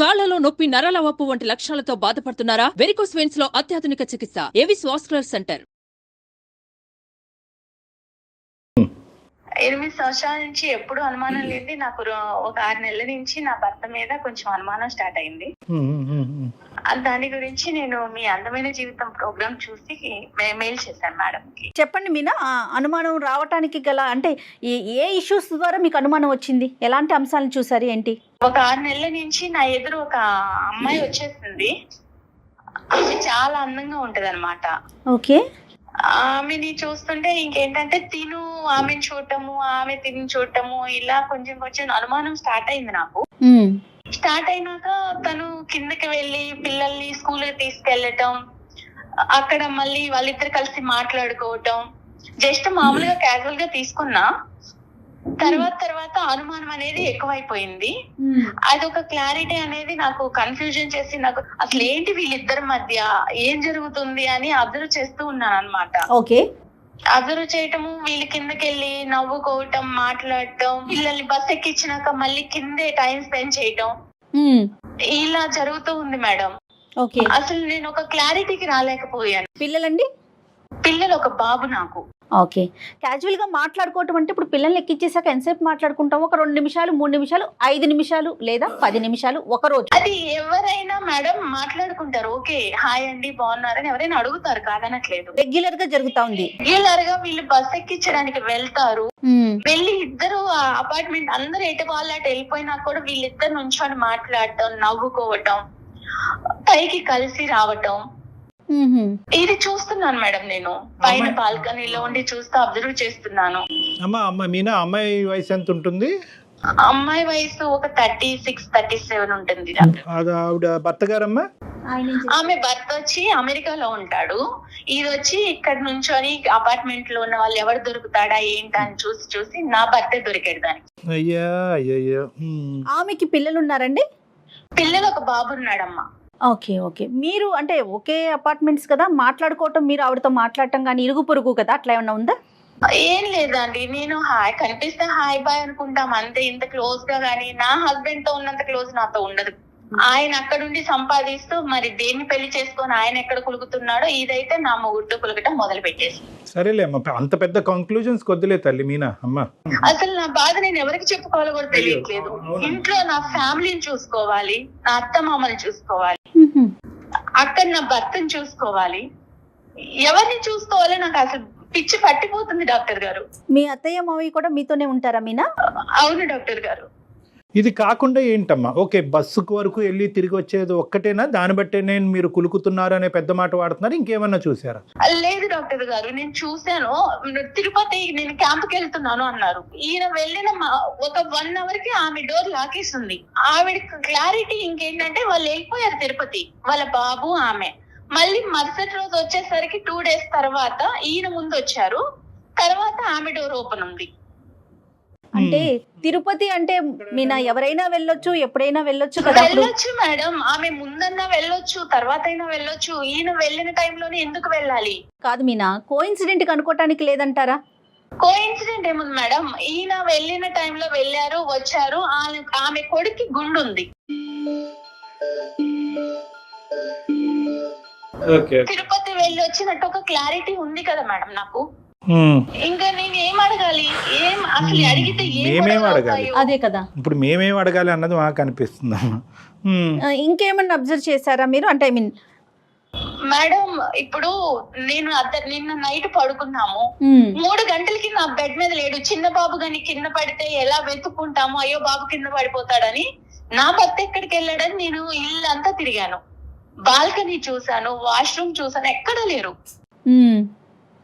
కాళ్లలో నొప్పి, నరాల వాపు వంటి లక్షణాలతో బాధపడుతున్నారా? వెరికోస్ వెయిన్స్ లో అత్యాధునిక చికిత్స ఏవిస్ వాస్కులర్ సెంటర్. 8 సంవత్సరాల నుంచి ఎప్పుడు అనుమానం లేదు. నాకు ఒక 6 నెలల నుంచి నా భర్త మీద కొంచెం అనుమానం స్టార్ట్ అయింది. దాని గురించి నేను మీ అందమైన జీవితం ప్రోగ్రామ్ చూసి మెయిల్ చేశాను మేడం కి. చెప్పండి మీనా, అనుమానం రావటానికి గల అంటే ఏ ఇష్యూస్ ద్వారా మీకు అనుమానం వచ్చింది? ఎలాంటి అంశాలను చూసారు ఏంటి? ఒక 6 నెలల నుంచి నా ఎదురు ఒక అమ్మాయి వచ్చేసింది. ఆమె చాలా అందంగా ఉంటది అనమాట. ఓకే. ఆమెని చూస్తుంటే ఇంకేంటంటే ఆమెను చూడటము, ఆమె తిని చూడటము, ఇలా కొంచెం కొంచెం అనుమానం స్టార్ట్ అయింది నాకు. స్టార్ట్ అయినాక తను కిందకి వెళ్ళి పిల్లల్ని స్కూల్ కి తీసుకెళ్లటం, అక్కడ మళ్ళీ వాళ్ళిద్దరు కలిసి మాట్లాడుకోవటం, జస్ట్ మామూలుగా క్యాజువల్ గా తీసుకున్నా. తర్వాత అనుమానం అనేది ఎక్కువైపోయింది. అదొక క్లారిటీ అనేది నాకు కన్ఫ్యూజన్ చేసి, నాకు అసలు ఏంటి వీళ్ళిద్దరి మధ్య ఏం జరుగుతుంది అని అబ్జర్వ్ చేస్తూ ఉన్నాను అనమాట. ఓకే. అబ్జర్వ్ చేయటము, వీళ్ళు కిందకెళ్ళి నవ్వుకోవటం, మాట్లాడటం, పిల్లల్ని బస్ ఎక్కించినాక మళ్ళీ కిందే టైం స్పెండ్ చేయటం, ఇలా జరుగుతూ ఉంది మేడం. ఓకే. అసలు నేను ఒక క్లారిటీకి రాలేకపోయాను. పిల్లలండి? పిల్లలు ఒక బాబు నాకు. ఓకే. క్యాజువల్ గా మాట్లాడుకోవటం అంటే ఇప్పుడు పిల్లల్ని ఎక్కించేసాక ఎంతసేపు మాట్లాడుకుంటాం? ఒక 2 నిమిషాలు, 3 నిమిషాలు, 5 నిమిషాలు లేదా 10 నిమిషాలు ఒక రోజు? అది ఎవరైనా మేడం మాట్లాడుకుంటారు. ఓకే, హాయ్ అండి బాగున్నారని ఎవరైనా అడుగుతారు, కాదనట్లేదు. రెగ్యులర్ గా జరుగుతా ఉంది. రెగ్యులర్ గా వీళ్ళు బస్ ఎక్కించడానికి వెళ్తారు. వెళ్ళి ఇద్దరు అపార్ట్మెంట్ అందరు ఎటు వాళ్ళు అటు వెళ్ళిపోయినా కూడా వీళ్ళిద్దరు నుంచొని మాట్లాడటం, నవ్వుకోవటం, పైకి కలిసి రావటం, ఇది చూస్తున్నాను మేడం. నేను పైన బాల్కనీలో ఉండి చూస్తూ అబ్జర్వ్ చేస్తున్నాను. అమ్మాయి వయసు ఎంత ఉంటుంది? అమ్మాయి వయసు ఒక 36, 37 ఉంటుంది. ఆవిడ భర్త గారమ్మా? ఆమె భర్త వచ్చి అమెరికాలో ఉంటాడు. ఇది వచ్చి ఇక్కడ నుంచొని అపార్ట్మెంట్ లో ఉన్న వాళ్ళు ఎవరు దొరుకుతాడా ఏంటా అని చూసి నా భర్త దొరికాడు దానికి. అయ్యా అయ్యో. ఆమెకి పిల్లలు ఉన్నారండి? పిల్లలు ఒక బాబు ఉన్నాడమ్మా. ఓకే. ఓకే. మీరు అంటే ఒకే అపార్ట్మెంట్స్ కదా, మాట్లాడుకోవటం, మీరు ఆవిడతో మాట్లాడటం కానీ ఇరుగు పొరుగు కదా, అట్లా ఏమన్నా ఉందా? ఏం లేదండి, నేను హాయ్ కనిపిస్తే హాయ్ బాయ్ అనుకుంటాం అంతే. ఇంత క్లోజ్ గా గానీ నా హస్బెండ్ తో ఉన్నంత క్లోజ్ నాతో ఉండదు. ఆయన అక్కడుండి సంపాదిస్తూ మరి దేన్ని పెళ్లి చేసుకొని ఆయన ఎక్కడ కులుగుతున్నాడో, ఇదైతే నా మొగుడుతో కులగటం మొదలు పెట్టేసి. సరేలే అమ్మ, అంత పెద్ద కంక్లూజన్స్ కొద్దిలే తల్లి మీనా. అమ్మ అసలు నా బాధ నేను ఎవరికి చెప్పుకోవాలో కూడా తెలియట్లేదు. ఇంట్లో నా ఫ్యామిలీని చూసుకోవాలి, నా అత్త మామని చూసుకోవాలి, అక్కడ నా భర్తను చూసుకోవాలి, ఎవరిని చూసుకోవాలో నాకు అసలు పిచ్చి పట్టిపోతుంది డాక్టర్ గారు. మీ అత్తయ్య మావయ్య కూడా మీతోనే ఉంటారా మీనా? అవును డాక్టర్ గారు. ఇది కాకుండా ఏంటమ్మా? ఓకే, బస్సుకు వరకు వెళ్ళి తిరిగి వచ్చేది ఒక్కటేనా? దాన్ని బట్టే నేను మీరు కులుకుతున్నారు అనే పెద్ద మాట వాడుతున్నారు, ఇంకేమన్నా చూసారా? లేదు డాక్టర్ గారు, నేను చూసాను. తిరుపతి నేను క్యాంప్కి వెళ్తున్నాను అన్నారు. ఈయన వెళ్ళిన ఒక 1 అవర్ కి ఆమె డోర్ లాకేస్తుంది. ఆవిడ క్లారిటీ ఇంకేంటంటే వాళ్ళు వెళ్ళిపోయారు తిరుపతి, వాళ్ళ బాబు ఆమె. మళ్ళీ మరుసటి రోజు వచ్చేసరికి 2 డేస్ తర్వాత ఈయన ముందు వచ్చారు. తర్వాత ఆమె డోర్ ఓపెన్ ఉంది. అంటే తిరుపతి అంటే మీనా ఎవరైనా వెళ్ళొచ్చు, ఎప్పుడైనా వెళ్ళొచ్చు కదా? వెళ్ళొచ్చు మేడం, ఆమె ముందన్నా వెళ్ళొచ్చు, తర్వాత అయినా వెళ్ళొచ్చు. ఈయన వెళ్ళిన టైంలోనే ఎందుకు వెళ్ళాలి? కాదు మీనా, కోఇన్సిడెంట్ కి అనుకోవటానికి లేదంటారా? కోఇన్సిడెంట్ ఏముంది మేడం, ఈయన వెళ్ళిన టైంలో వెళ్ళారు, వచ్చారు. ఆమె కొడుక్కి గుండు ఉంది. తిరుపతి వెళ్ళి వచ్చినట్టు ఒక క్లారిటీ ఉంది కదా మేడం నాకు. ఇంకా నేను ఏం అడగాలి? ఏం అసలు అడిగితే మేమేం అడగాలి? అదే కదా, ఇప్పుడు మేమేం అడగాలి అన్నది మాకు అనిపిస్తుందమ్మా. ఇంకేమన్నా అబ్జర్వ్ చేశారా మీరు? అంటే ఐ మీన్ మేడం, ఇప్పుడు నేను నిన్న నైట్ పడుకున్నాము, 3 గంటలకి నా బెడ్ మీద లేడు. చిన్న బాబు గాని కింద పడితే ఎలా వెతుక్కుంటాము, అయ్యో బాబు కింద పడిపోతాడని. నా భర్త ఎక్కడికి వెళ్ళాడని నేను ఇల్లంతా తిరిగాను, బాల్కనీ చూసాను, వాష్రూమ్ చూసాను, ఎక్కడ లేరు.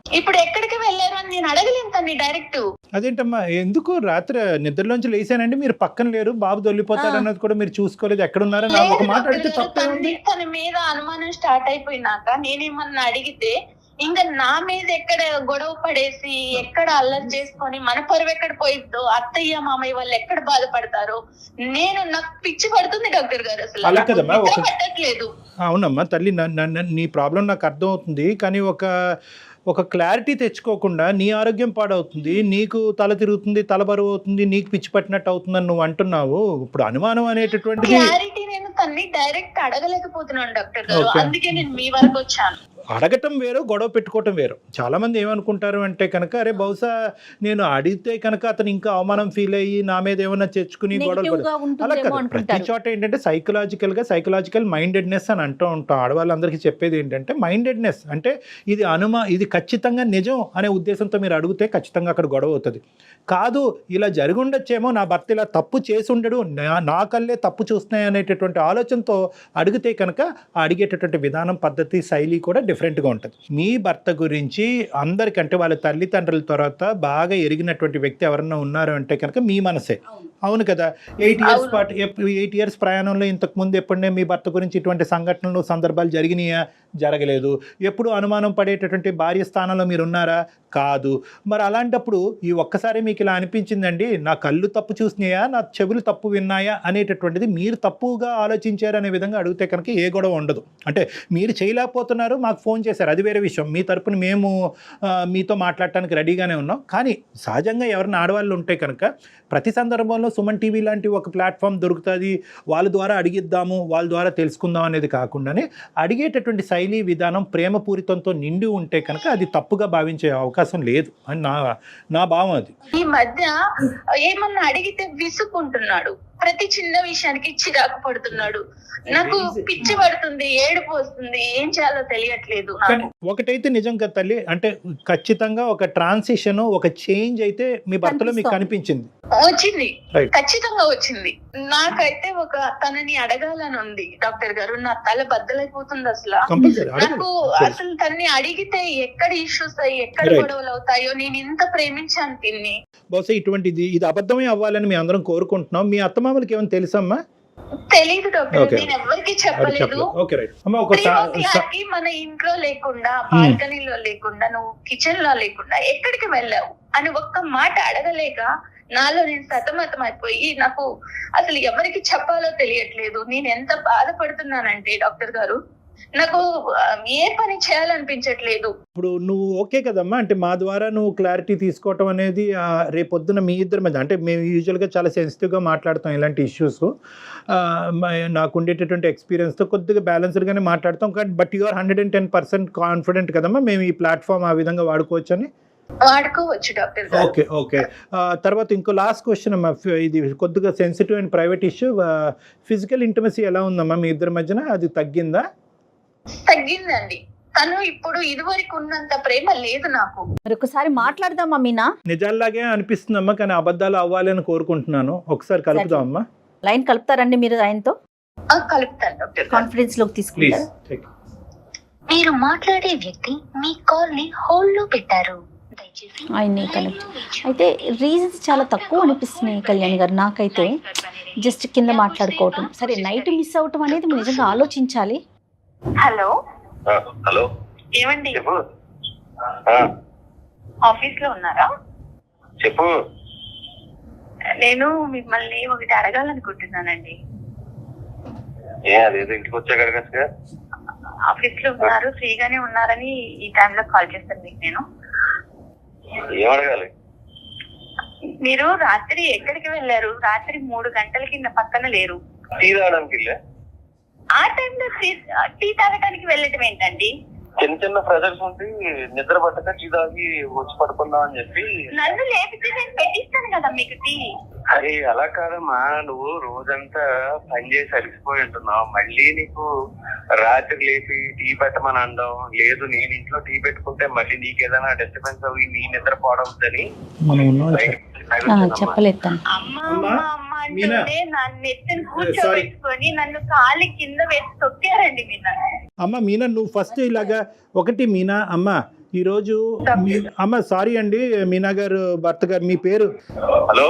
ఇప్పుడు ఎక్కడికి వెళ్ళారు అని నేను అడగలేను తన్ని డైరెక్ట్. అదేంటమ్మా, ఎందుకు రాత్రి నిద్రలోంచి లేసానండి, మీరు పక్కన లేరు, బాబు దొల్లిపోతాడు అన్నది కూడా మీరు చూసుకోలేదు, ఎక్కడున్నారని ఒక మాట అడిగితే తప్పేముంది? తన మీద అనుమానం స్టార్ట్ అయిపోయినాక నేనేమన్నా అడిగితే ఇంకా నా మీద ఎక్కడ గొడవ పడేసి, ఎక్కడ అల్లరి చేసుకొని మన పరువు ఎక్కడ పోయిద్దో, అత్తయ్య మామయ్య వాళ్ళు ఎక్కడ బాధపడతారో, నాకు పిచ్చి పడుతుంది డాక్టర్ గారు. అసలు పట్టట్లేదు. అవునమ్మా తల్లి, నీ ప్రాబ్లం నాకు అర్థం అవుతుంది, కానీ ఒక క్లారిటీ తెచ్చుకోకుండా నీ ఆరోగ్యం పాడవుతుంది, నీకు తల తిరుగుతుంది, తల బరువు అవుతుంది, నీకు పిచ్చి పట్టినట్టు అవుతుందని నువ్వు అంటున్నావు. ఇప్పుడు అనుమానం అనేటటువంటి క్లారిటీ నేను తన విషయాన్ని డైరెక్ట్ అడగలేకపోతున్నాను డాక్టర్ గారు. Okay. అందుకే నేను మీ వరకు వచ్చాను. అడగటం వేరు, గొడవ పెట్టుకోవటం వేరు. చాలామంది ఏమనుకుంటారు అంటే కనుక, అరే బహుశా నేను అడిగితే కనుక అతను ఇంకా అవమానం ఫీల్ అయ్యి నా మీద ఏమైనా తెచ్చుకుని గొడవలు Negative గా అలా ఉంటుందేమో కాదు. ప్రతి అనుకుంటారు. చోట ఏంటంటే సైకలాజికల్ మైండెడ్నెస్ అని అంటూ ఉంటాం. ఆడవాళ్ళందరికీ చెప్పేది ఏంటంటే మైండెడ్నెస్ అంటే ఇది ఖచ్చితంగా నిజం అనే ఉద్దేశంతో మీరు అడిగితే ఖచ్చితంగా అక్కడ గొడవ అవుతుంది. కాదు, ఇలా జరిగి ఉండొచ్చేమో, నా భర్త ఇలా తప్పు చేసి ఉండడు, నా కళ్ళే తప్పు చూస్తున్నాయి అనేటటువంటి ఆలోచనతో అడిగితే కనుక అడిగేటటువంటి విధానం, పద్ధతి, శైలి కూడా డిఫరెంట్గా ఉంటుంది. మీ భర్త గురించి అందరికంటే వాళ్ళ తల్లిదండ్రుల తర్వాత బాగా ఎరిగినటువంటి వ్యక్తి ఎవరన్నా ఉన్నారు అంటే కనుక మీ మనసే. అవును కదా. 8 ఇయర్స్ ప్రయాణంలో ఇంతకు ముందు ఎప్పుడనే మీ భర్త గురించి ఇటువంటి సంఘటనలు, సందర్భాలు జరిగినాయా? జరగలేదు. ఎప్పుడు అనుమానం పడేటటువంటి భార్య స్థానంలో మీరు ఉన్నారా? కాదు. మరి అలాంటప్పుడు ఈ ఒక్కసారి మీకు ఇలా అనిపించిందండి, నా కళ్ళు తప్పు చూసినాయా, నా చెవులు తప్పు విన్నాయా అనేటటువంటిది మీరు తప్పుగా ఆలోచించారు అనే విధంగా అడిగితే కనుక ఏ గొడవ ఉండదు. అంటే మీరు చేయలేకపోతున్నారు, మాకు ఫోన్ చేశారు, అది వేరే విషయం. మీ తరపున మేము మీతో మాట్లాడటానికి రెడీగానే ఉన్నాం. కానీ సహజంగా ఎవరైనా ఆడవాళ్ళు ఉంటే కనుక ప్రతి సందర్భంలో సుమన్ టీవీ లాంటి ఒక ప్లాట్ఫామ్ దొరుకుతుంది, వాళ్ళ ద్వారా అడిగిద్దాము, వాళ్ళ ద్వారా తెలుసుకుందాం అనేది కాకుండానే అడిగేటటువంటి శైలి, విధానం ప్రేమపూరితంతో నిండి ఉంటే కనుక అది తప్పుగా భావించే అవకాశం లేదు అని నా భావం. అది ఈ మధ్య ఏమన్నా అడిగితే విసుక్కుంటున్నాడు, ప్రతి చిన్న విషయానికి చిరాకు పడుతున్నాడు, నాకు పిచ్చి పడుతుంది, ఏడుపు వస్తుంది, ఏం చేయాలో తెలియట్లేదు. కానీ ఒకటైతే నిజం కదా తల్లి, అంటే ఖచ్చితంగా ఒక ట్రాన్సిషన్, ఒక చేంజ్ అయితే మీ భర్తలో మీకు కనిపించింది. వచ్చింది, Right. ఖచ్చితంగా వచ్చింది. నాకైతే తనని అడగాలని ఉంది డాక్టర్ గారు. నా తల బద్దలైపోతుంది అసలు. కంపల్సరీ నాకు అసలు తన్ని అడిగితే ఎక్కడ ఇష్యూస్ అయ్యి ఎక్కడ Right. గొడవలు అవుతాయో. నేను ఇంత ప్రేమించాను తిన్ని. బహుశా ఇది అబద్ధమే అవ్వాలని మీ అందరం కోరుకుంటున్నాం. మీ అత్తమామలకి ఏమైనా తెలుసమ్మా? తెలీదు డాక్టర్, Okay. నేను ఎవరికి చెప్పలేదు. ఓకే రైట్ అమ్మా. 3 o'clock మన ఇంట్లో లేకుండా, బాల్కనీలో లేకుండా, నువ్వు కిచెన్ లో లేకుండా ఎక్కడికి వెళ్ళావు అని ఒక్క మాట అడగలేక నాలో నేను సతమతం అయిపోయి నాకు అసలు ఎవరికి చెప్పాలో తెలియట్లేదు. నేను ఎంత బాధపడుతున్నానంటే డాక్టర్ గారు, నాకు ఏ పని చేయాలనిపించట్లేదు. ఇప్పుడు నువ్వు ఓకే కదమ్మా, అంటే మా ద్వారా నువ్వు క్లారిటీ తీసుకోవటం అనేది రేపొద్దున మీ ఇద్దరి మధ్య, అంటే మేము యూజువల్గా చాలా సెన్సిటివ్గా మాట్లాడతాం ఇలాంటి ఇష్యూస్. నాకు ఉండేటటువంటి ఎక్స్పీరియన్స్తో కొద్దిగా బ్యాలెన్స్డ్గానే మాట్లాడతాం. బట్ యు ఆర్ 110% కాన్ఫిడెంట్ కదమ్మా మేము ఈ ప్లాట్ఫామ్ ఆ విధంగా వాడుకోవచ్చు అని? వాడుకోవచ్చు డాక్టర్ గారు. ఓకే. తర్వాత ఇంకో లాస్ట్ క్వశ్చన్ అమ్మా, ఇది కొద్దిగా sensitive and private issue. Physical intimacy ఎలా ఉందమ్మా మీ ఇద్దరి మధ్యన? అది తగ్గిందా? తగ్గిందండి. తను ఇప్పుడు ఇదివరకు ఉన్నంత ప్రేమ లేదు నాకు. మరి ఒకసారి మాట్లాడదామా మీనా? నిజాల్లాగే అనిపిస్తుందమ్మా, కానీ అబద్ధాలు అవ్వాలి అని కోరుకుంటున్నాను. ఒకసారి కలుపుదామమ్మా. లైన్ కలుపుతారండి మీరు ఆయనతో? కలుపుతాను డాక్టర్ గారు. కాన్ఫిడెన్స్ లోకి ప్లీజ్. తీసుకుంటారు. మీరు మాట్లాడే వ్యక్తి మీ కాల్ ని హోల్డ్ లో పెట్టారు. దయచేసి ఆయన్ని కనెక్ట్. అయితే రీజన్స్ చాలా తక్కువ అనిపిస్తున్నాయి కళ్యాణ్ గారు నాకైతే. జస్ట్ కింద మాట్లాడుకోవటం సరే, నైట్ మిస్ అవటం అనేది మీరు నిజంగా ఆలోచించాలి. హలో హలో ఏమండి, చెప్పు. ఆఫీస్ లో ఉన్నారా? చెప్పు. నేను మిమ్మల్ని ఒకటి అడగాలనుకుంటున్నానండి. అదేదో ఇంటికి వచ్చాక అడగచ్చుగా. ఆఫీస్ లో ఉన్నారు, ఫ్రీగానే ఉన్నారని ఈ టైంలో కాల్ చేస్తాను మీకు. నేను ఏం అడగాలి? మీరు రాత్రి ఎక్కడికి వెళ్ళారు? రాత్రి 3 గంటలకి నా పక్కన లేరు. టీ తాగడానికి వెళ్ళా. ఆ టైంలో టీ తాగడానికి వెళ్ళటం ఏంటండి? చిన్న ప్రెజర్స్ ఉండి నిద్ర పట్టక టీ తాగి వచ్చి పడుకుందాం అని చెప్పి. నన్ను లేపితే నేను పెట్టిస్తాను కదా మీకు టీ. అరే అలా కాదమ్మా, నువ్వు రోజంతా పని చేసి అలిసిపోయి ఉంటున్నావు, మళ్ళీ నీకు రాత్రి లేపి టీ పెట్టమని అనడం లేదు. నేను ఇంట్లో టీ పెట్టుకుంటే మళ్ళీ నీకేదైనా డిస్టర్బెన్స్ అవి నీ నిద్ర పోవద్దని చెప్పలేదు తను. అమ్మ అంటుంటే నన్ను ఎత్తుని కూర్చోబెట్టుకొని నన్ను కాలి కింద వేసి తొక్కారండి మీనా. అమ్మ మీనా, నువ్వు ఫస్ట్ ఇలాగా ఒకటి మీనా అమ్మ, ఈరోజు అమ్మ సారీ అండి మీనా గారు భర్త గారు, మీ పేరు? హలో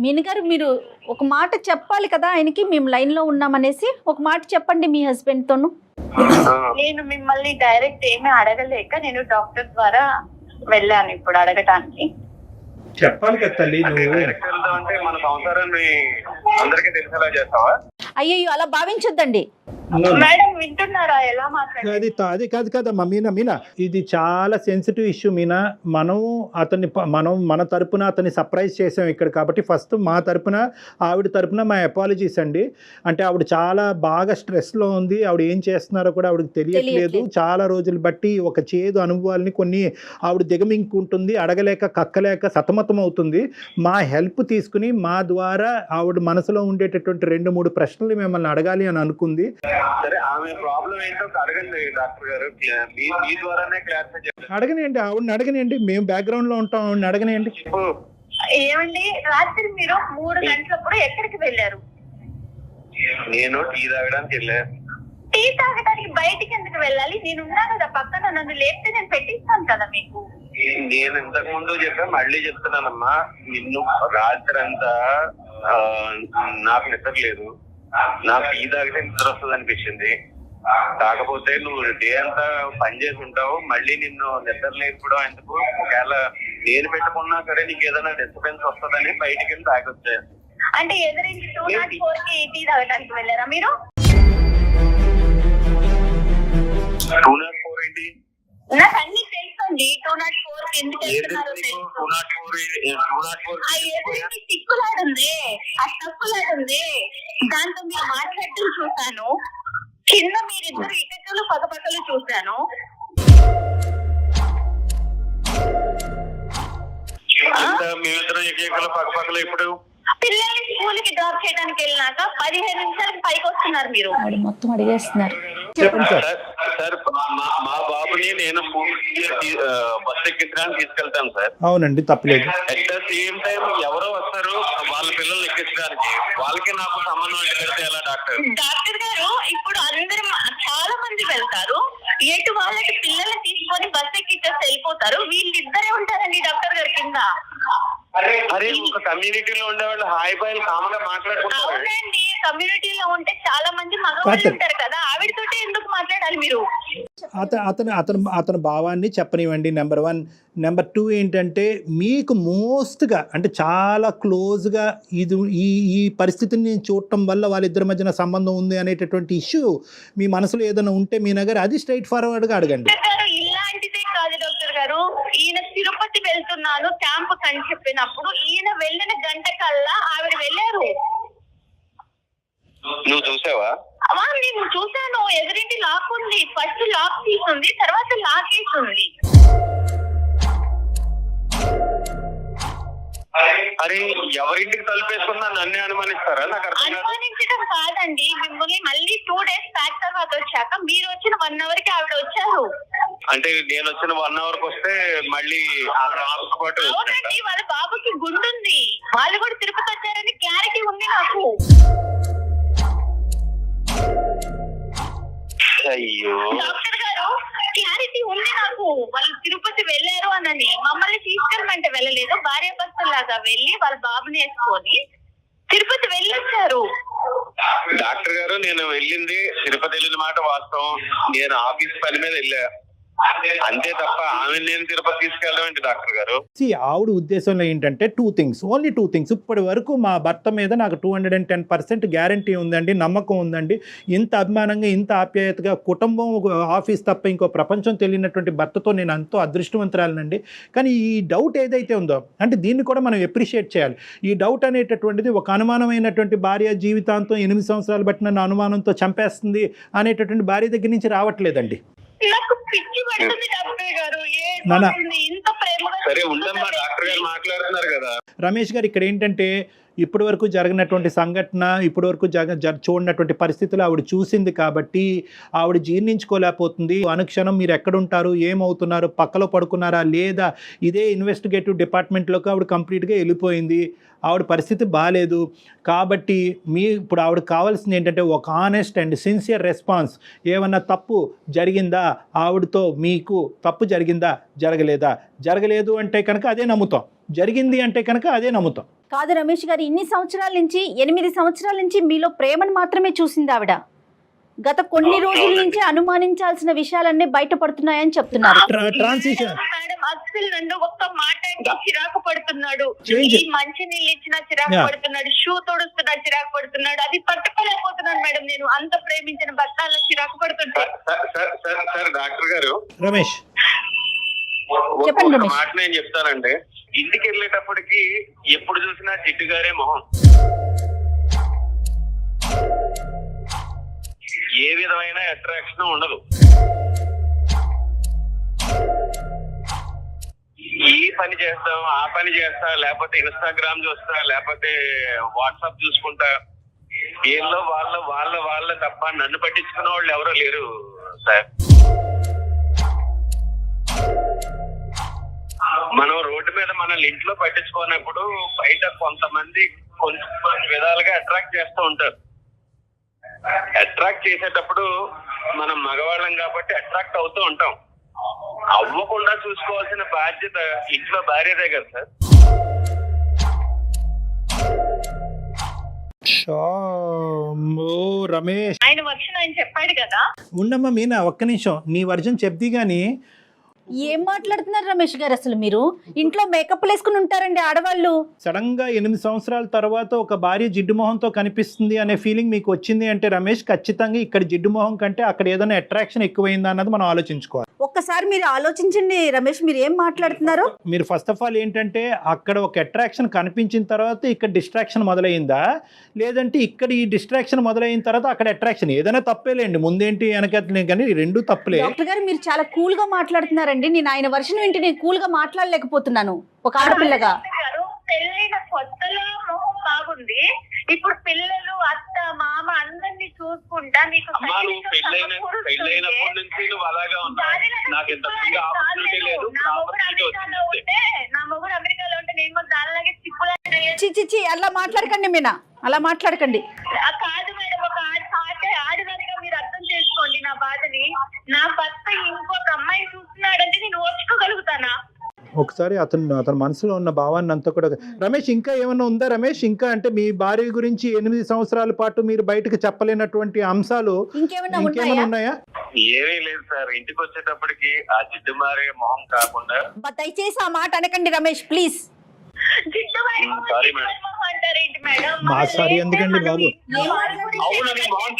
మీనా గారు, మీరు ఒక మాట చెప్పాలి కదా ఆయనకి, మేము లైన్ లో ఉన్నామనేసి ఒక మాట చెప్పండి మీ హస్బెండ్ తోను. నేను మిమ్మల్ని డైరెక్ట్ ఏమీ అడగలేక నేను డాక్టర్ ద్వారా వెళ్ళాను ఇప్పుడు అడగటానికి. చెప్పాలి కదా తల్లి నువ్వు. డైరెక్ట్ వెళ్దాం అంటే మన సంసారాన్ని అందరికీ తెలిసేలా చేస్తావా? అయ్యో అలా భావించొద్దండి. మేడం వింటున్నారా ఎలా మాట్లాడారు? అది కాదు కదమ్మా మీనా ఇది చాలా సెన్సిటివ్ ఇష్యూ మీనా. మనం మన తరపున అతన్ని సర్ప్రైజ్ చేసాం ఇక్కడ కాబట్టి ఫస్ట్ మా తరపున ఆవిడ తరపున మా అపాలజీస్ అండి. అంటే ఆవిడ చాలా బాగా స్ట్రెస్లో ఉంది, ఆవిడ ఏం చేస్తున్నారో కూడా ఆవిడకి తెలియట్లేదు. చాలా రోజులు బట్టి ఒక చేదు అనుభవాల్ని కొన్ని ఆవిడ దిగమింగుకుంటుంది, అడగలేక కక్కలేక సతమతం అవుతుంది. మా హెల్ప్ తీసుకుని మా ద్వారా ఆవిడ మనసులో ఉండేటటువంటి 2-3 ప్రశ్నలు మిమ్మల్ని అడగాలి అని అనుకుంది. సరే, ఆమె ప్రాబ్లం ఏంటో అడగండి డాక్టర్ గారు, మీ ద్వారానే క్లారిఫై చేయండి. అడగనియండి, ఆవిడని అడగనియండి, మేము బ్యాక్గ్రౌండ్ లో ఉంటాం, ఆవిడని అడగనియండి. ఏమండి రాత్రి మీరు 3 గంటలప్పుడు ఎక్కడికి వెళ్ళారు? నేను టీ తాగడానికి వెళ్ళాను. టీ తాగడానికి బయటికి ఎందుకు వెళ్ళాలి? నేను ఉన్నాను కదా పక్కన, నన్ను లేపితే నేను పెట్టిస్తాను కదా మీకు. నేను ఇంతకు ముందు చెప్పా, మళ్ళీ చెప్తున్నానమ్మా, నిన్ను రాత్రి అంతా నాకు నిద్ర లేదు, నాకు టీ తాగితే నిద్ర వస్తుంది అనిపించింది. కాకపోతే నువ్వు డే అంతా పని చేసి ఉంటావు, మళ్ళీ నిన్ను నిద్ర లేకపోవడం ఎందుకు? ఒకవేళ నేను పెట్టుకున్నా సరే నీకు ఏదైనా డిస్టర్బెన్స్ వస్తుందని బయటికి వెళ్ళి తాగొచ్చాను. అంటే ఎదురించి 204 కి టీ తాగడానికి వెళ్ళారా మీరు? 204 ఏంటి? నాకు అన్ని తెలుసండి. 204 కి ఎందుకు వెళ్తున్నారో తెలుసు. 204 ఆ ఎదురించి సిక్కులాడుంది, ఆ తప్పులాడుంది, దాంతో మీరు మాట్లాడటం చూశాను. కింద మీరిద్దరు ఇటకలు పక్కపక్కలు చూశాను. మేమిద్దరం ఏకైకలు పక్కపక్కలు ఇప్పుడు పిల్లల్ని స్కూల్ కి డ్రాప్ చేయడానికి వెళ్ళినాక 15 నిమిషాలకు పైకి వస్తున్నారు మీరు. ఆవిడ మొత్తం అడిగేస్తున్నారు. చెప్పండి సార్. సార్, మా బాబుని నేను బస్ ఎక్కించడానికి తీసుకెళ్తాను సార్. అవునండి, తప్పలేదు. అట్ ద సేమ్ టైం ఎవరో వస్తారు వాళ్ళ పిల్లల్ని ఎక్కించడానికి, వాళ్ళకి నాకు సంబంధం ఏంటంటే ఎలా డాక్టర్? డాక్టర్ గారు ఇప్పుడు అందరూ చాలా మంది వెళ్తారు, ఎటు వాళ్ళకి పిల్లల్ని తీసుకొని బస్ ఎక్కించేసి వెళ్ళిపోతారు, వీళ్ళిద్దరే ఉంటారండి డాక్టర్ గారి కింద. అరే, ఒక కమ్యూనిటీలో ఉండేవాళ్ళు హాయ్ బాయ్ కామన్ గా మాట్లాడుకుంటారు. అవునండి, కమ్యూనిటీలో ఉంటే చాలా మంది మగవాళ్ళు ఉంటారు కదా, ఆవిడతోటి ఎందుకు మాట్లాడాలి మీరు? అతని భావాన్ని చెప్పనివ్వండి, నెంబర్ 1. నెంబర్ 2 ఏంటంటే మీకు మోస్ట్గా అంటే చాలా క్లోజ్గా ఈ పరిస్థితిని నేను చూడటం వల్ల వాళ్ళిద్దరి మధ్యన సంబంధం ఉంది అనేటటువంటి ఇష్యూ మీ మనసులో ఏదైనా ఉంటే మీ నగర్ అది స్ట్రైట్ ఫార్వర్డ్గా అడగండి. ఇలాంటిదే కాదు డాక్టర్ గారు, ఈయన తిరుపతి వెళ్తున్నాను క్యాంప్ అని చెప్పినప్పుడు ఈయన వెళ్ళిన గంట కల్లా ఆవిడ వెళ్ళారు. నువ్వు చూసావా? నేను చూసాను. ఎదురింటి లాక్ ఉంది, ఫస్ట్ లాక్ తీసుంది, తర్వాత లాక్ వేసింది. అరే, ఎవరింటికి తలుపేసుకున్నా నన్నే అనుమానిస్తారా? నాకు అనుమానించడం కాదండి, మిమ్మల్ని మళ్ళీ 2 డేస్ బ్యాక్ తర్వాత వచ్చాక మీరు వచ్చిన 1 అవర్ కి ఆవిడ వచ్చారు. అంటే నేను వచ్చిన 1 అవర్ కి వస్తే మళ్ళీ అవునండి, వాళ్ళ బాబుకి గుండుంది, వాళ్ళు కూడా తిరుపతి వచ్చారని క్లారిటీ ఉంది నాకు. అయ్యో డాక్టర్ గారు, క్లారిటీ ఉంది నాకు, వాళ్ళు తిరుపతి వెళ్ళారు అనని. మమ్మల్ని తీసుకెళ్ళమంటే వెళ్ళలేదు, భార్య భర్తలాగా వెళ్ళి వాళ్ళ బాబుని వేసుకొని తిరుపతి వెళ్ళొచ్చారు. డాక్టర్ గారు, నేను వెళ్ళింది తిరుపతి వెళ్ళిన మాట వాస్తవం. నేను ఆఫీస్ పని మీద వెళ్ళా అంతే తప్ప ఆమె నేను తిరుపతి తీసుకెళ్ళడం ఏంటి డాక్టర్ గారు? ఆవిడ ఉద్దేశంలో ఏంటంటే 2 things, ఓన్లీ 2 things. ఇప్పటి వరకు మా భర్త మీద నాకు 210% గ్యారంటీ ఉందండి, నమ్మకం ఉందండి. ఇంత అభిమానంగా, ఇంత ఆప్యాయతగా, కుటుంబం ఆఫీస్ తప్ప ఇంకో ప్రపంచం తెలియనటువంటి భర్తతో నేను ఎంతో అదృష్టవంతురాలనండి. కానీ ఈ డౌట్ ఏదైతే ఉందో, అంటే దీన్ని కూడా మనం ఎప్రిషియేట్ చేయాలి. ఈ డౌట్ అనేటటువంటిది ఒక అనుమానమైనటువంటి భార్య జీవితాంతం 8 సంవత్సరాలు బట్టి నన్ను అనుమానంతో చంపేస్తుంది అనేటటువంటి భార్య దగ్గర నుంచి రావట్లేదండి. నాకు పిచ్చి పడుతుంది డాక్టర్ గారు, ఇంత ప్రేమగా. సరే ఉండమ్మా, డాక్టర్ గారు మాట్లాడుతున్నారు కదా. రమేష్ గారు, ఇక్కడ ఏంటంటే ఇప్పటి వరకు జరిగినటువంటి సంఘటన, ఇప్పటి వరకు చూడనటువంటి పరిస్థితులు ఆవిడ చూసింది కాబట్టి ఆవిడ జీర్ణించుకోలేకపోతుంది. అనుక్షణం మీరు ఎక్కడుంటారు, ఏమవుతున్నారు, పక్కలో పడుకున్నారా లేదా, ఇదే ఇన్వెస్టిగేటివ్ డిపార్ట్మెంట్లోకి ఆవిడ కంప్లీట్గా వెళ్ళిపోయింది. ఆవిడ పరిస్థితి బాగాలేదు కాబట్టి ఇప్పుడు ఆవిడకి కావాల్సింది ఏంటంటే ఒక ఆనెస్ట్ అండ్ సిన్సియర్ రెస్పాన్స్. ఏమన్నా తప్పు జరిగిందా, ఆవిడతో మీకు తప్పు జరిగిందా, జరగలేదు అంటే కనుక అదే నమ్ముతాం, జరిగింది అంటే కనుక అదే నమ్ముతాం. కాదు రమేష్ గారు, 8 సంవత్సరాల నుంచి మీలో ప్రేమను మాత్రమే చూసింది ఆవిడ. గత కొన్ని రోజుల నుంచి అనుమానించాల్సిన విషయాలన్నీ బయటపడుతున్నాయని చెప్తున్నారు. ట్రాన్సిషన్ మేడం అసలు నన్ను ఒక్క మాట అంటే చిరాకు పడుతున్నాడు. Change. ఈ మంచి నీళ్ళు ఇచ్చినా చిరాకు Yeah. పడుతున్నాడు, షూ తొడుస్తున్నా చిరాకు పడుతున్నాడు. అది పట్టుకోలేకపోతున్నాను మేడం. నేను అంత ప్రేమించిన భర్త అలా చిరాకు పడుతుంటే సార్ డాక్టర్ గారు రమేష్ చెప్పండి ఒక రమేష్. మాట నేను చెప్తానండి. ఇంటికి వెళ్ళేటప్పటికి ఎప్పుడు చూసినా జిడ్డు గారే మొహం, ఏ విధమైన అట్రాక్షన్ ఉండదు. ఈ పని చేస్తాం, ఆ పని చేస్తా, లేకపోతే ఇన్స్టాగ్రామ్ చూస్తా, లేకపోతే వాట్సాప్ చూసుకుంటా, వీళ్ళు వాళ్ళ తప్ప నన్ను పట్టించుకున్న వాళ్ళు ఎవరో లేరు సార్. మనం రోడ్డు మీద మనల్ని ఇంట్లో పట్టించుకున్నప్పుడు బయట కొంతమంది విధాలుగా అట్రాక్ట్ చేస్తూ ఉంటారు. అట్రాక్ట్ చేసేటప్పుడు మనం మగవాళ్ళం కాబట్టి అట్రాక్ట్ అవుతూ ఉంటాం. అవ్వకుండా చూసుకోవాల్సిన బాధ్యత ఇంట్లో భార్యదే కదా సార్. రమేష్ ఆయన వర్షన్ ఆయన చెప్పాడు కదా. ఉండమ్మా మీనా, ఒక్క నిమిషం నీ వర్జన్ చెప్ది గాని. ఏం మాట్లాడుతున్నారు రమేష్ గారు? అసలు మీరు ఇంట్లో మేకప్ వేసుకుని ఉంటారండి ఆడవాళ్ళు. సడన్ గా 8 సంవత్సరాల తర్వాత ఒక భార్య జిడ్డు మొహంతో కనిపిస్తుంది అనే ఫీలింగ్ మీకు వచ్చింది అంటే రమేష్, ఖచ్చితంగా ఇక్కడ జిడ్డు మొహం కంటే అక్కడ ఏదైనా అట్రాక్షన్ ఎక్కువైందా అన్నది మనం ఆలోచించుకోవాలి. ఒక్కసారి మీరు ఆలోచించండి రమేష్, మీరు ఏం మాట్లాడుతున్నారు? మీరు ఫస్ట్ ఆఫ్ ఆల్ ఏంటంటే అక్కడ ఒక అట్రాక్షన్ కనిపించిన తర్వాత ఇక్కడ డిస్ట్రాక్షన్ మొదలైందా, లేదంటే ఇక్కడ ఈ డిస్ట్రాక్షన్ మొదలైన తర్వాత అక్కడ అట్రాక్షన్? ఏదైనా తప్పేలేండి, ముందేంటి వెనకట్లే, కానీ రెండు తప్పులే. డాక్టర్ గారు మీరు చాలా కూల్ గా మాట్లాడుతున్నారండి. నేను ఆయన వర్షన్ వింటే నేను కూల్ గా మాట్లాడలేకపోతున్నాను ఒక ఆడపిల్లగా. పెళ్ళైన కొత్తలో మొహం బాగుంది, ఇప్పుడు పిల్లలు అత్త మామ అందరినీ చూసుకుంటా నీకు పెళ్ళైనప్పటి నుంచి నువ్వు అలాగా ఉన్నావు. నాకు ఇంతకుముందు ఆపర్చునిటీ లేదు, నా మొగుడు అమెరికాలో ఉంటే నేను కూడా దానిలాగే చిచి అలా మాట్లాడకండి మీనా, అలా మాట్లాడకండి. కాదు మేడం, ఒక ఆడదానిగా మీరు అర్థం చేసుకోండి నా బాధని. నా భర్త ఇంకొక అమ్మాయి చూస్తున్నాడంటే నేను ఓర్చుకోగలుగుతానా? ఒకసారి అతని మనసులో ఉన్న భావాన్ని అంతా కూడా. రమేష్ ఇంకా ఏమన్నా ఉందా రమేష్? ఇంకా అంటే మీ భార్య గురించి 8 సంవత్సరాల పాటు మీరు బయటకు చెప్పలేనటువంటి అంశాలు ఇంకేమైనా ఉన్నాయా? ఏమీ లేదు సార్. ఇంటికి వచ్చేటప్పటికి ఆ జిడ్డు మారే మొహం కాకుండా. దయచేసి ఆ మాట అనకండి రమేష్ ప్లీజ్. Sorry madam. అంటారేంటి మేడం? మా సారీ ఎందుకండి బాబు? అవునండి, మొహం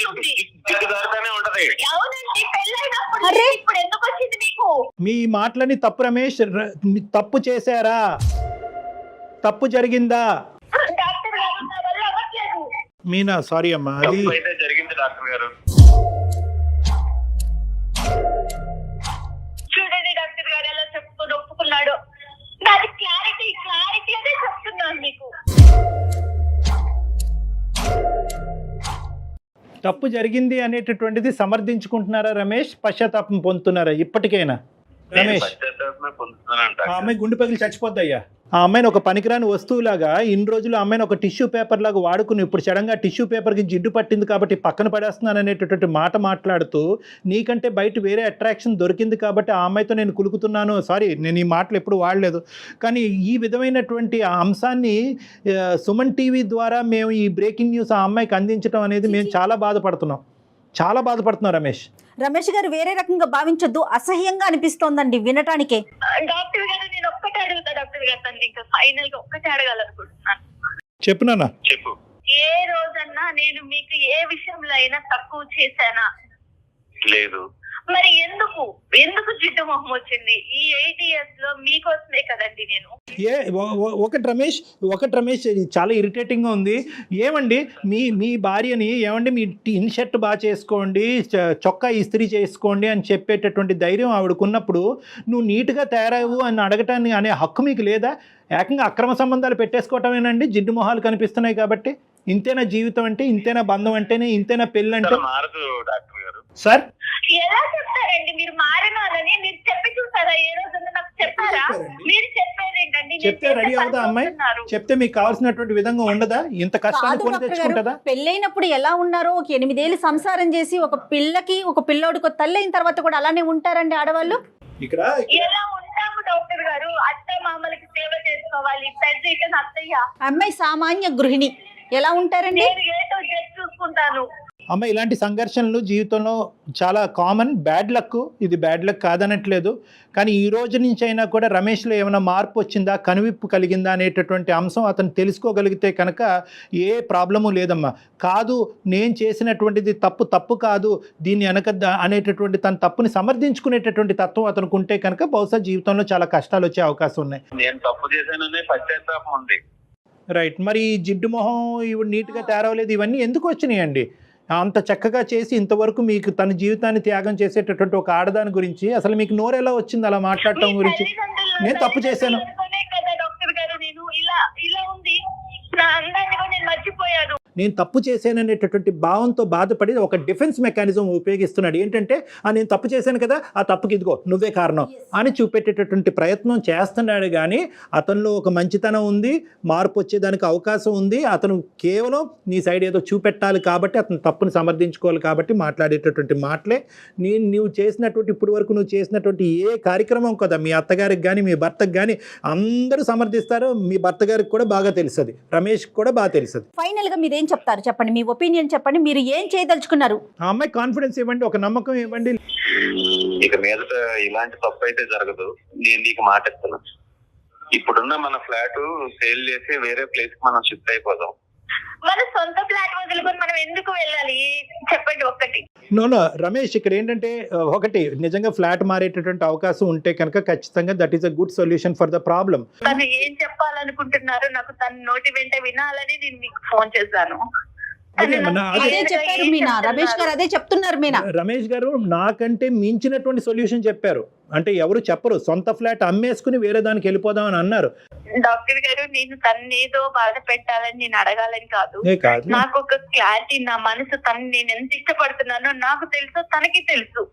జిడ్డుగారుతానే ఉంటది. అవునండి, పెళ్ళైనప్పుడు ఇప్పుడు ఎందుకు వచ్చింది మీకు? మీ మాటలని తప్పు రమేష్. తప్పు చేశారా? తప్పు జరిగిందా? డాక్టర్ గారు నా వల్ల అవ్వట్లేదు. మీనా సారీ అమ్మా, అది తప్పు అయితే జరిగింది డాక్టర్ గారు. చూడండి డాక్టర్ గారు ఎలా చెప్పుకొని ఒప్పుకున్నాడు. నాది క్లారిటీ అదే చెప్తున్నాను మీకు. తప్పు జరిగింది అనేటటువంటిది సమర్థించుకుంటున్నారా రమేష్? పశ్చాత్తాపం పొందుతున్నారా ఇప్పటికైనా రమేష్? పశ్చాత్తాపమే పొందుతున్నానంట. ఆ అమ్మాయి గుండె పగిలి చచ్చిపోద్దయ్యా. ఆ అమ్మాయిని ఒక పనికిరాని వస్తువులాగా ఇన్ని రోజులు ఆ అమ్మాయిని ఒక టిష్యూ పేపర్ లాగా వాడుకుని ఇప్పుడు సడన్గా టిష్యూ పేపర్కి జిడ్డు పట్టింది కాబట్టి పక్కన పడేస్తున్నాను అనేటటువంటి మాట మాట్లాడుతూ నీకంటే బయట వేరే అట్రాక్షన్ దొరికింది కాబట్టి ఆ అమ్మాయితో నేను కులుకుతున్నాను. సారీ, నేను ఈ మాటలు ఎప్పుడు వాడలేదు. కానీ ఈ విధమైనటువంటి ఆ అంశాన్ని సుమన్ టీవీ ద్వారా మేము ఈ బ్రేకింగ్ న్యూస్ ఆ అమ్మాయికి అందించడం అనేది మేము చాలా బాధపడుతున్నాం రమేష్. రమేష్ గారు వేరే రకంగా భావించొద్దు, అసహ్యంగా అనిపిస్తోందండి వినటానికే. డాక్టర్ గారు నేను ఒక్కటే అడుగుతా డాక్టర్ గారు, తను ఇంకా ఫైనల్ గా ఒక్కటే అడగాలనుకుంటున్నాను. చెప్పు నాన్న. చెప్పు. ఏ రోజన్నా నేను మీకు ఏ విషయంలో అయినా తక్కువ చేశానా? లేదు. మరి ఎందుకు జిడ్డు మొహం వచ్చింది? ఈ 8 years లో మీకోసమే కదండి నేను. ఒకటి రమేష్ ఇది చాలా ఇరిటేటింగ్గా ఉంది. ఏమండి మీ భార్యని ఏమండి మీ ఇన్ షర్ట్ బాగా చేసుకోండి, చొక్కా ఇస్త్రీ చేసుకోండి అని చెప్పేటటువంటి ధైర్యం ఆవిడకున్నప్పుడు నువ్వు నీట్గా తయారవు అని అడగటాన్ని అనే హక్కు మీకు లేదా? ఏకంగా అక్రమ సంబంధాలు పెట్టేసుకోవటమేనండి జిడ్డు మొహాలు కనిపిస్తున్నాయి కాబట్టి? ఇంతేనా జీవితం అంటే? ఇంతేనా బంధం అంటేనే? ఇంతేనా పెళ్ళి అంటే? మారదు డాక్టర్ గారు. సార్ ఎలా చెప్తారండి మీరు మారినారని? మీరు చెప్పి చూసారా? ఏ రోజున నాకు చెప్పారా? మీరు చెప్పేది ఏంటండి? చెప్తే రెడీ అవుతా అమ్మాయి? చెప్తే మీకు కావాల్సినటువంటి విధంగా ఉండదా? ఇంత కష్టాన్ని కొని తెచ్చుకుంటుందా? పెళ్ళైనప్పుడు ఎలా ఉన్నారో, ఒక 8 ఏళ్ళు సంసారం చేసి ఒక పిల్లకి ఒక పిల్లోడికి తల్లి అయిన తర్వాత కూడా అలానే ఉంటారండి ఆడవాళ్ళు. ఇక్కడ ఎలా ఉంటాము డాక్టర్ గారు? అత్త మామలకి సేవ చేసుకోవాలి, పెద్ద అత్తయ్య. అమ్మాయి సామాన్య గృహిణి ఎలా ఉంటారండి? నేను ఏటో చూసుకుంటాను. అమ్మ ఇలాంటి సంఘర్షణలు జీవితంలో చాలా కామన్. బ్యాడ్ లక్, ఇది బ్యాడ్ లక్ కాదనట్లేదు. కానీ ఈ రోజు నుంచి అయినా కూడా రమేష్లో ఏమైనా మార్పు వచ్చిందా, కనువిప్పు కలిగిందా అనేటటువంటి అంశం అతను తెలుసుకోగలిగితే కనుక ఏ ప్రాబ్లము లేదమ్మా. కాదు నేను చేసినటువంటిది తప్పు కాదు, దీన్ని వెనక అనేటటువంటి తన తప్పుని సమర్థించుకునేటటువంటి తత్వం అతనికి ఉంటే కనుక బహుశా జీవితంలో చాలా కష్టాలు వచ్చే అవకాశం ఉన్నాయి. నేను తప్పు చేశాననే పశ్చాత్తాపం ఉంది. రైట్. మరి జిడ్డు మొహం ఇవి నీట్గా తయారవలేదు, ఇవన్నీ ఎందుకు వచ్చినాయండి? అంత చక్కగా చేసి ఇంతవరకు మీకు తన జీవితాన్ని త్యాగం చేసేటటువంటి ఒక ఆడదాని గురించి అసలు మీకు నోరు ఎలా వచ్చింది అలా మాట్లాడటం గురించి? నేను తప్పు చేశాను కదా డాక్టర్ గారు, నేను ఇలా ఉంది నా అందాన్ని కూడా నేను మర్చిపోయాను. నేను తప్పు చేశాననేటటువంటి భావంతో బాధపడి ఒక డిఫెన్స్ మెకానిజం ఉపయోగిస్తున్నాడు. ఏంటంటే నేను తప్పు చేశాను కదా, ఆ తప్పుకి ఇదిగో నువ్వే కారణం అని చూపెట్టేటటువంటి ప్రయత్నం చేస్తున్నాడు. కానీ అతనిలో ఒక మంచితనం ఉంది, మార్పు వచ్చేదానికి అవకాశం ఉంది. అతను కేవలం నీ సైడ్ ఏదో చూపెట్టాలి కాబట్టి, అతను తప్పుని సమర్థించుకోవాలి కాబట్టి మాట్లాడేటటువంటి మాటలే. నువ్వు చేసినటువంటి ఇప్పుడు వరకు నువ్వు చేసినటువంటి ఏ కార్యక్రమం కదా మీ అత్తగారికి కానీ మీ భర్తకు కానీ అందరూ సమర్థిస్తారు. మీ భర్త గారికి కూడా బాగా తెలుస్తుంది, రమేష్ కూడా బాగా తెలుస్తుంది. ఫైనల్గా మీరు ఏం చెప్తారు చెప్పండి, మీ ఒపీనియన్ చెప్పండి. మీరు ఏం చేయదలుచుకున్నారు? ఆ అమ్మాయి కాన్ఫిడెన్స్ ఇవ్వండి, ఒక నమ్మకం ఇవ్వండి. ఇక మీదట ఇలాంటి తప్పు అయితే జరగదు. నేను నీకు మాట ఇస్తున్నా, ఇప్పుడున్న మన ఫ్లాట్ సేల్ చేసి వేరే ప్లేస్ కి మనం షిఫ్ట్ అయిపోదాం. మన సొంత ఫ్లాట్ వదులుకొని మనం ఎందుకు వెళ్ళాలి చెప్పండి ఒక్కటి. నో రమేష్, ఇక్కడ ఏంటంటే ఒకటి నిజంగా ఫ్లాట్ మారేటటువంటి అవకాశం ఉంటే కనుక ఖచ్చితంగా that is a good solution for the problem. తను ఏం చెప్పాలనుకుంటున్నారు నాకు తన నోటి వెంట వినాలని నేను మీకు ఫోన్ చేశాను. అదే చెప్పారు మీనా, రమేష్ గారు అదే చెప్తున్నారు మీనా. రమేష్ గారు నాకంటే మించినటువంటి సొల్యూషన్ చెప్పారు. అంటే ఎవరు చెప్పరు, సొంత ఫ్లాట్ అమ్మేసుకుని వేరే దానికి వెళ్ళిపోదాం అని అన్నారు. డాక్టర్ గారు నేను తన్నేదో బాధ పెట్టాలని నేను అడగాలని కాదు. నాకు ఒక క్లారిటీ, నా మనసు తను నేను ఎంత ఇష్టపడుతున్నానో నాకు తెలుసు, తనకి తెలుసు.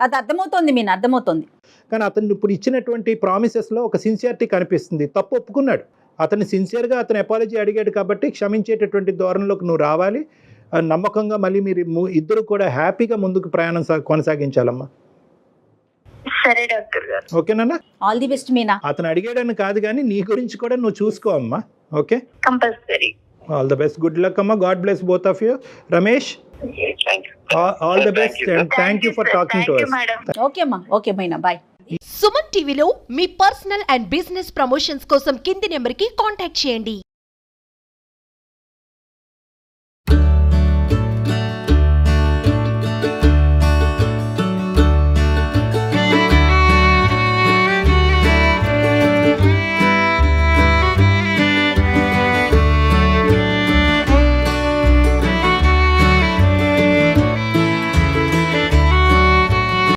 అది అర్థమవుతోంది మీనా, అర్థమవుతోంది. కానీ అతను ఇప్పుడు ఇచ్చినటువంటి ప్రామిసెస్లో ఒక సిన్సియారిటీ కనిపిస్తుంది. తప్పు ఒప్పుకున్నాడు, అతను సిన్సియర్గా అతను అపాలజీ అడిగాడు కాబట్టి క్షమించేటటువంటి ధోరణిలోకి నువ్వు రావాలి. నమ్మకంగా మళ్ళీ మీరు ఇద్దరు కూడా హ్యాపీగా ముందుకు ప్రయాణం కొనసాగించాలమ్మా. సరే డాక్టర్ గారు. ఓకేనా? All the best Meena. అతను అడిగాడని కాదు కానీ నీ గురించి కూడా నువ్వు చూసుకో అమ్మా. Okay, compulsory. All the best, good luck అమ్మా. God bless both of you. Ramesh, all the best and thank you for talking to us. Okay అమ్మా, ఓకే మీనా, బాయ్. సుమన్ టీవీలో మీ పర్సనల్ అండ్ బిజినెస్ ప్రమోషన్స్ కోసం కింది నెంబర్కి కాంటాక్ట్ చేయండి.